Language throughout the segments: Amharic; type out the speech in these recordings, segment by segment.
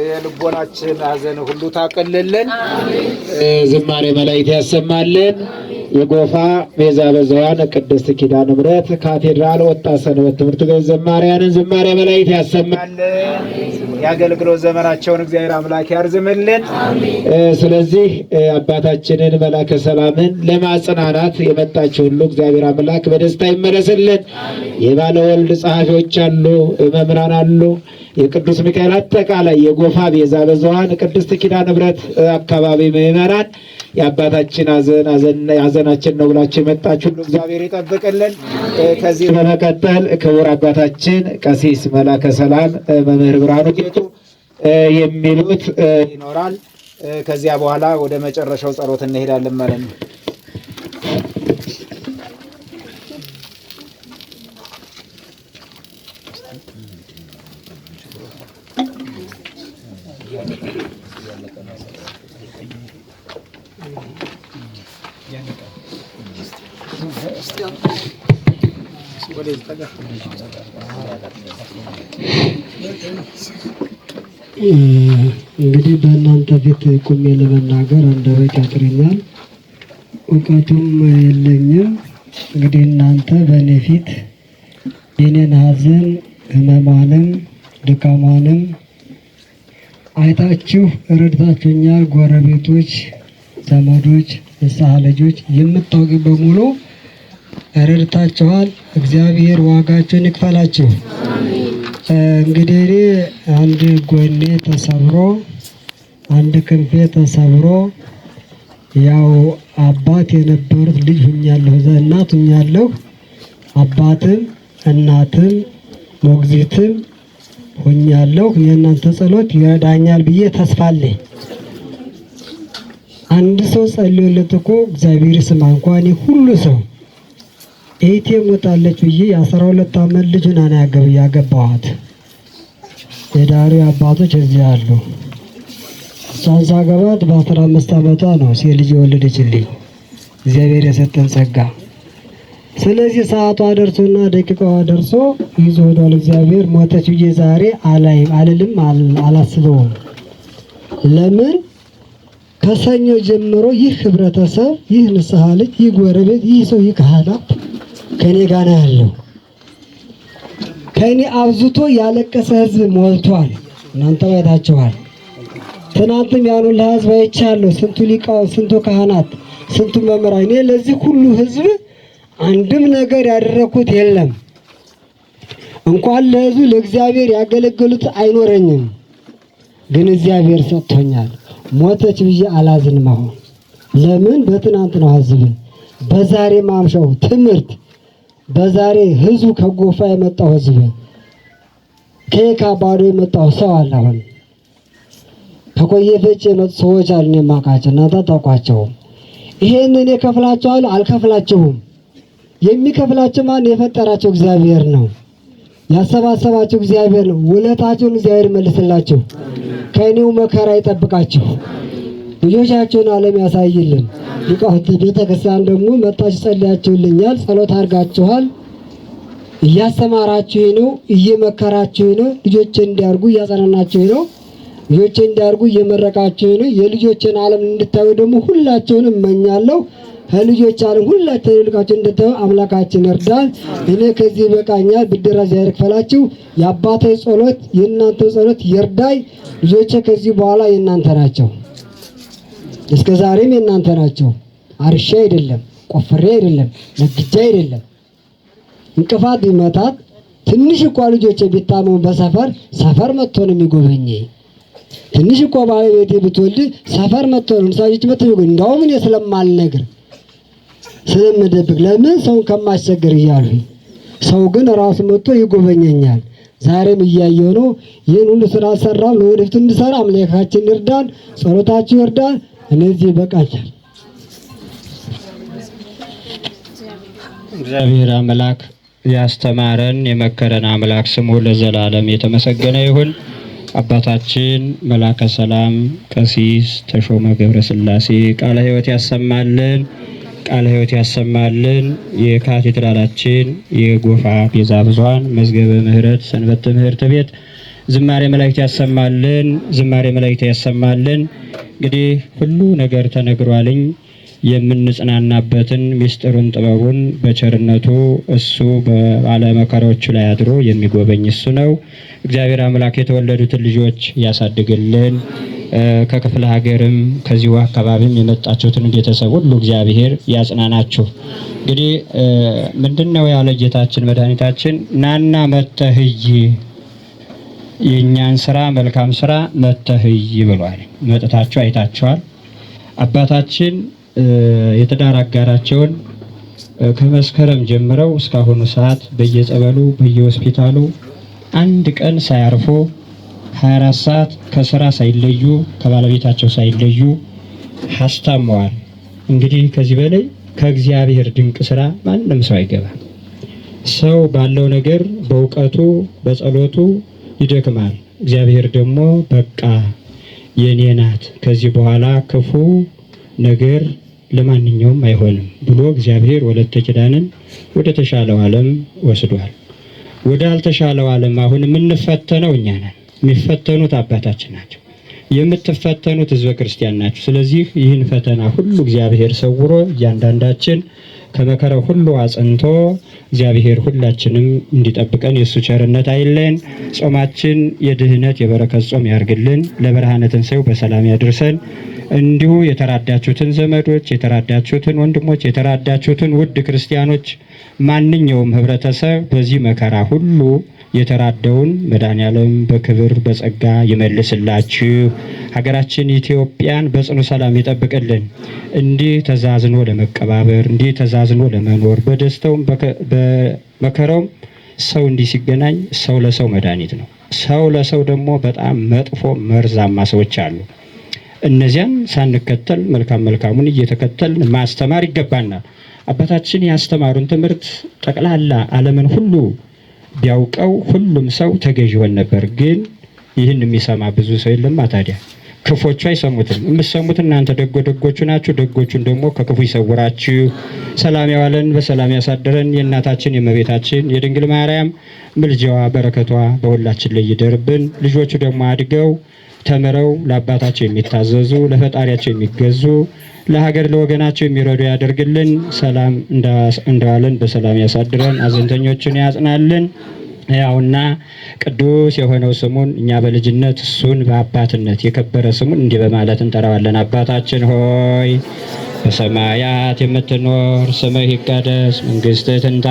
የልቦናችን ሐዘን ሁሉ ታቀልልን። ዝማሬ መላእክት ያሰማልን። የጎፋ ቤዛ በዘዋን ቅድስት ኪዳነ ምሕረት ካቴድራል ወጣት ሰንበት ትምህርት ቤት ዘማሪያንን ዝማሬ መላእክት ያሰማልን። የአገልግሎት ዘመናቸውን እግዚአብሔር አምላክ ያርዝምልን። ስለዚህ አባታችንን መላከ ሰላምን ለማጽናናት የመጣች ሁሉ እግዚአብሔር አምላክ በደስታ ይመለስልን። የባለ ወልድ ጸሐፊዎች አሉ፣ መምህራን አሉ። የቅዱስ ሚካኤል አጠቃላይ የጎፋ ቤዛ በዘዋን ቅድስት ኪዳነ ምሕረት አካባቢ ምዕመናን የአባታችን ሐዘናችን ነው ብላችሁ የመጣችሁ ሁሉ እግዚአብሔር ይጠብቅልን። ከዚህ በመቀጠል ክቡር አባታችን ቀሲስ መላከ ሰላም መምህር ብርሃኑ ጌጡ የሚሉት ይኖራል። ከዚያ በኋላ ወደ መጨረሻው ጸሎት እንሄዳለን ማለት ነው። እንግዲህ በእናንተ ፊት ቁሜ ለመናገር አንደበት ያጥረኛል፣ እውቀቱም የለኝም። እንግዲህ እናንተ በእኔ ፊት የኔን ሐዘን ሕመሟንም ድካሟንም አይታችሁ ረድታችሁኛል። ጎረቤቶች፣ ዘመዶች፣ ንስሐ ልጆች የምታውቁ በሙሉ ረድታችኋል። እግዚአብሔር ዋጋችሁን ይክፈላችሁ። እንግዲህ እኔ አንድ ጎኔ ተሰብሮ አንድ ክንፌ ተሰብሮ ያው አባት የነበሩት ልጅ ሁኛለሁ፣ እናት ሁኛለሁ። አባትም እናትም ሞግዚትም ሁኛለሁ። የእናንተ ጸሎት ይረዳኛል ብዬ ተስፋ አለኝ። አንድ ሰው ጸልዮለት እኮ እግዚአብሔር ስማ እንኳን ሁሉ ሰው እህቴ ሞታለች ብዬ የ12 ዓመት ልጅ ሆና ነው ያገባኋት። የዳሪ አባቶች እዚህ አሉ። እሷን ሳገባት በ15 ዓመቷ ነው ሴት ልጅ የወለደችልኝ። እግዚአብሔር የሰጠን ጸጋ። ስለዚህ ሰዓቷ ደርሶና ደቂቃዋ ደርሶ ይዞ ሆዷል እግዚአብሔር። ሞተች ብዬ ዛሬ አልልም አላስበውም። ለምን ከሰኞ ጀምሮ ይህ ህብረተሰብ፣ ይህ ንስሐ ልጅ፣ ይህ ጎረቤት፣ ይህ ሰው፣ ይህ ካህናት ከኔ ጋር ያለው ከኔ አብዝቶ ያለቀሰ ህዝብ ሞልቷል። እናንተ አይታችኋል። ትናንትም ያኑ ለህዝብ አይቻለሁ። ስንቱ ሊቃውንት፣ ስንቱ ካህናት፣ ስንቱ መምህራን። እኔ ለዚህ ሁሉ ህዝብ አንድም ነገር ያደረኩት የለም። እንኳን ለህዝቡ ለእግዚአብሔር ያገለገሉት አይኖረኝም። ግን እግዚአብሔር ሰጥቶኛል። ሞተች ብዬ አላዝንም። አሁን ለምን በትናንት ነው ህዝብ በዛሬ ማምሻው ትምህርት በዛሬ ህዝቡ ከጎፋ የመጣው ህዝብ ከየካ ባዶ የመጣው ሰው አለ። አሁን ከቆየፈች የመጡ ሰዎች አሉ። እኔ የማውቃቸው እናንተ አታውቋቸውም። ይሄንን የከፍላቸዋለሁ አልከፍላቸውም። የሚከፍላቸው ማን? የፈጠራቸው እግዚአብሔር ነው። ያሰባሰባቸው እግዚአብሔር ነው። ውለታቸውን እግዚአብሔር ይመልስላቸው። ከእኔው መከራ ይጠብቃቸው። ልጆቻቸውን ዓለም ያሳይልን። ሊቃውንተ ቤተክርስቲያን ደግሞ መጣችሁ ጸልያችሁልኛል፣ ጸሎት አድርጋችኋል። እያስተማራችሁ ነው፣ እየመከራችሁ ነው። ልጆቼ እንዲያርጉ እያጸናናችሁ ነው። ልጆቼ እንዲያርጉ እየመረቃችሁ ነው። የልጆችን ዓለም እንድታዩ ደግሞ ሁላቸውንም እመኛለሁ። ከልጆች ዓለም ሁላችሁን ልቃችሁ እንድታዩ አምላካችን እርዳን። እኔ ከዚህ በቃኛል። ብድር እግዚአብሔር ይክፈላችሁ። የአባቴ ጸሎት የእናንተ ጸሎት ይርዳይ። ልጆቼ ከዚህ በኋላ የእናንተ ናቸው። እስከ ዛሬም የእናንተ ናቸው። አርሻ አይደለም፣ ቆፍሬ አይደለም፣ ነግጃ አይደለም። እንቅፋት ቢመታት ትንሽ እኮ ልጆቼ ቢታመሙ ሰፈር መጥቶ ነው የሚጎበኘ። ትንሽ እኮ ባለቤቴ ብትወልድ ሰፈር መጥቶ ነው ሳጅት መጥቶ ይጎበኝ። እንደውም እኔ ስለማልነግር ስለምደብቅ ለምን ሰውን ከማስቸገር እያሉ ሰው ግን ራሱ መጥቶ ይጎበኘኛል። ዛሬም እያየሁ ነው። ይህን ሁሉ ስራ ሰራው። ለወደፊት እንድሰራ አምላካችን ይርዳን። ጸሎታችሁ ይርዳን። እነዚህ በቃኛል። እግዚአብሔር አምላክ ያስተማረን የመከረን አምላክ ስሙ ለዘላለም የተመሰገነ ይሁን። አባታችን መላከ ሰላም ቀሲስ ተሾመ ገብረ ሥላሴ ቃለ ሕይወት ያሰማልን፣ ቃለ ሕይወት ያሰማልን። የካቴድራላችን የጎፋ ቤዛ ብዙኃን መዝገበ ምሕረት ሰንበት ትምህርት ቤት ዝማሬ መላእክት ያሰማልን፣ ዝማሬ መላእክት ያሰማልን። እንግዲህ ሁሉ ነገር ተነግሯልኝ። የምንጽናናበትን ሚስጥሩን ጥበቡን በቸርነቱ እሱ በባለመከራዎቹ ላይ አድሮ የሚጎበኝ እሱ ነው። እግዚአብሔር አምላክ የተወለዱትን ልጆች ያሳድግልን። ከክፍለ ሀገርም ከዚሁ አካባቢም የመጣችሁትን ቤተሰብ ሁሉ እግዚአብሔር ያጽናናችሁ። እንግዲህ ምንድነው ያለ ጌታችን መድኃኒታችን ናና መተህይ የእኛን ስራ መልካም ስራ መተህይ ብሏል። መጥታችሁ አይታችኋል። አባታችን የትዳር አጋራቸውን ከመስከረም ጀምረው እስካሁኑ ሰዓት በየጸበሉ በየሆስፒታሉ አንድ ቀን ሳያርፉ 24 ሰዓት ከስራ ሳይለዩ ከባለቤታቸው ሳይለዩ አስታመዋል። እንግዲህ ከዚህ በላይ ከእግዚአብሔር ድንቅ ስራ ማንም ሰው አይገባም። ሰው ባለው ነገር በእውቀቱ በጸሎቱ ይደክማል። እግዚአብሔር ደግሞ በቃ የኔ ናት ከዚህ በኋላ ክፉ ነገር ለማንኛውም አይሆንም ብሎ እግዚአብሔር ወለተ ኪዳንን ወደ ተሻለው ዓለም ወስዷል። ወደ አልተሻለው ዓለም አሁን የምንፈተነው እኛ ነን። የሚፈተኑት አባታችን ናቸው። የምትፈተኑት ህዝበ ክርስቲያን ናቸው። ስለዚህ ይህን ፈተና ሁሉ እግዚአብሔር ሰውሮ እያንዳንዳችን ከመከራው ሁሉ አጽንቶ እግዚአብሔር ሁላችንም እንዲጠብቀን የእሱ ቸርነት አይለን። ጾማችን የድህነት የበረከት ጾም ያርግልን። ለብርሃነ ትንሣኤው በሰላም ያድርሰን። እንዲሁ የተራዳችሁትን ዘመዶች፣ የተራዳችሁትን ወንድሞች፣ የተራዳችሁትን ውድ ክርስቲያኖች ማንኛውም ህብረተሰብ በዚህ መከራ ሁሉ የተራደውን መድኃኔዓለም በክብር በጸጋ ይመልስላችሁ። ሀገራችን ኢትዮጵያን በጽኑ ሰላም ይጠብቅልን። እንዲህ ተዛዝኖ ለመቀባበር፣ እንዲህ ተዛዝኖ ለመኖር፣ በደስታውም በመከራውም ሰው እንዲህ ሲገናኝ ሰው ለሰው መድኃኒት ነው። ሰው ለሰው ደግሞ በጣም መጥፎ መርዛማ ሰዎች አሉ። እነዚያን ሳንከተል መልካሙን እየተከተልን ማስተማር ይገባናል። አባታችን ያስተማሩን ትምህርት ጠቅላላ ዓለምን ሁሉ ቢያውቀው ሁሉም ሰው ተገዥ ይሆን ነበር። ግን ይህን የሚሰማ ብዙ ሰው የለም። ታዲያ ክፎቹ አይሰሙትም። የምትሰሙት እናንተ ደጎቹ ናችሁ። ደጎቹን ደግሞ ከክፉ ይሰውራችሁ። ሰላም ያዋለን በሰላም ያሳደረን የእናታችን የእመቤታችን የድንግል ማርያም ምልጃዋ በረከቷ በሁላችን ላይ ይደርብን። ልጆቹ ደግሞ አድገው ተምረው ለአባታቸው የሚታዘዙ ለፈጣሪያቸው የሚገዙ ለሀገር ለወገናቸው የሚረዱ ያደርግልን። ሰላም እንደዋለን በሰላም ያሳድረን። አዘንተኞችን ያጽናልን። ያውና ቅዱስ የሆነው ስሙን እኛ በልጅነት እሱን በአባትነት የከበረ ስሙን እንዲህ በማለት እንጠራዋለን። አባታችን ሆይ በሰማያት የምትኖር ስምህ ይቀደስ፣ መንግሥትህ ትምጣ፣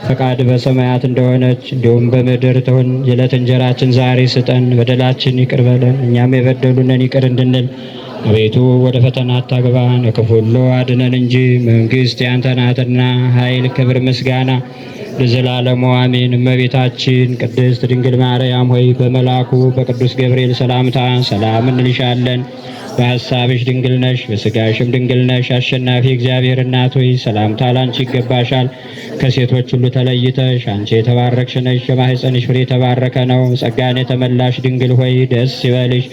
ፈቃድ በሰማያት እንደሆነች እንዲሁም በምድር ትሁን። የዕለት እንጀራችን ዛሬ ስጠን፣ በደላችን ይቅር በለን እኛም የበደሉንን ይቅር እንድንል። አቤቱ ወደ ፈተና አታግባን፣ ከክፉ ሁሉ አድነን እንጂ መንግሥት ያንተ ናትና ኃይል፣ ክብር፣ ምስጋና ለዘላለሙ አሜን። እመቤታችን ቅድስት ድንግል ማርያም ሆይ በመልአኩ በቅዱስ ገብርኤል ሰላምታ ሰላም እንልሻለን። በሐሳብሽ ድንግል ነሽ፣ በሥጋሽም ድንግል ነሽ። አሸናፊ እግዚአብሔር እናት ሆይ ሰላምታ ላንቺ ይገባሻል። ከሴቶች ሁሉ ተለይተሽ አንቺ የተባረክሽ ነሽ፣ የማኅፀንሽ ፍሬ የተባረከ ነው። ጸጋን የተመላሽ ድንግል ሆይ ደስ ይበልሽ፣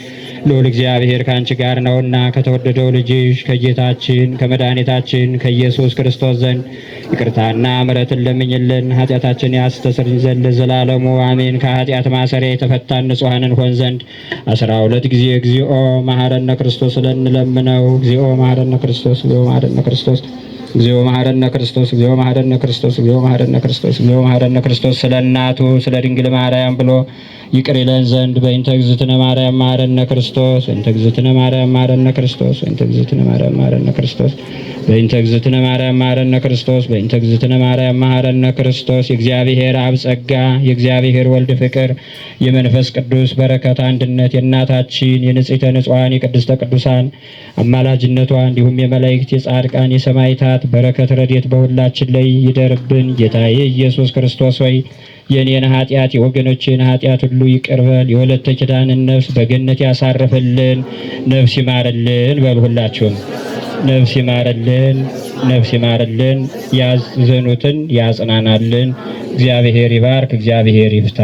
ልዑል እግዚአብሔር ከአንቺ ጋር ነውና ከተወደደው ልጅሽ ከጌታችን ከመድኃኒታችን ከኢየሱስ ክርስቶስ ዘንድ ይቅርታና ምሕረትን ለምኝልን ኃጢአታችን ያስተሰርይ ዘንድ ለዘላለሙ አሜን። ከኃጢአት ማሰሪያ የተፈታን ንጹሐን እንሆን ዘንድ 12 ጊዜ እግዚኦ መሐረነ ክርስቶስ ለንለምነው። እግዚኦ መሐረነ ክርስቶስ፣ እግዚኦ መሐረነ ክርስቶስ፣ እግዚኦ መሐረነ ክርስቶስ፣ እግዚኦ መሐረነ ክርስቶስ፣ እግዚኦ መሐረነ ክርስቶስ፣ እግዚኦ መሐረነ ክርስቶስ ስለ እናቱ ስለ ድንግል ማርያም ብሎ ይቅር ይለን ዘንድ በእንተ እግዝእትነ ማርያም መሐረነ ክርስቶስ፣ በእንተ እግዝእትነ ማርያም መሐረነ ክርስቶስ፣ በእንተ እግዝእትነ ማርያም መሐረነ ክርስቶስ፣ በእንተ እግዝእትነ ማርያም መሐረነ ክርስቶስ፣ በእንተ እግዝእትነ ማርያም መሐረነ ክርስቶስ። የእግዚአብሔር አብ ጸጋ፣ የእግዚአብሔር ወልድ ፍቅር፣ የመንፈስ ቅዱስ በረከት አንድነት፣ የእናታችን የንጽሕተ ንጹሐን የቅድስተ ቅዱሳን አማላጅነቷ እንዲሁም የመላእክት የጻድቃን የሰማዕታት በረከት ረድኤት በሁላችን ላይ ይደርብን። ጌታዬ ኢየሱስ ክርስቶስ ሆይ የኔን ኃጢአት የወገኖችን ኃጢአት ሁሉ ይቅርበል። የወለተ ኪዳንን ነፍስ በገነት ያሳርፍልን። ነፍስ ይማርልን በሉ ሁላችሁም። ነፍስ ይማርልን፣ ነፍስ ይማርልን። ያዘኑትን ያጽናናልን። እግዚአብሔር ይባርክ፣ እግዚአብሔር ይፍታ።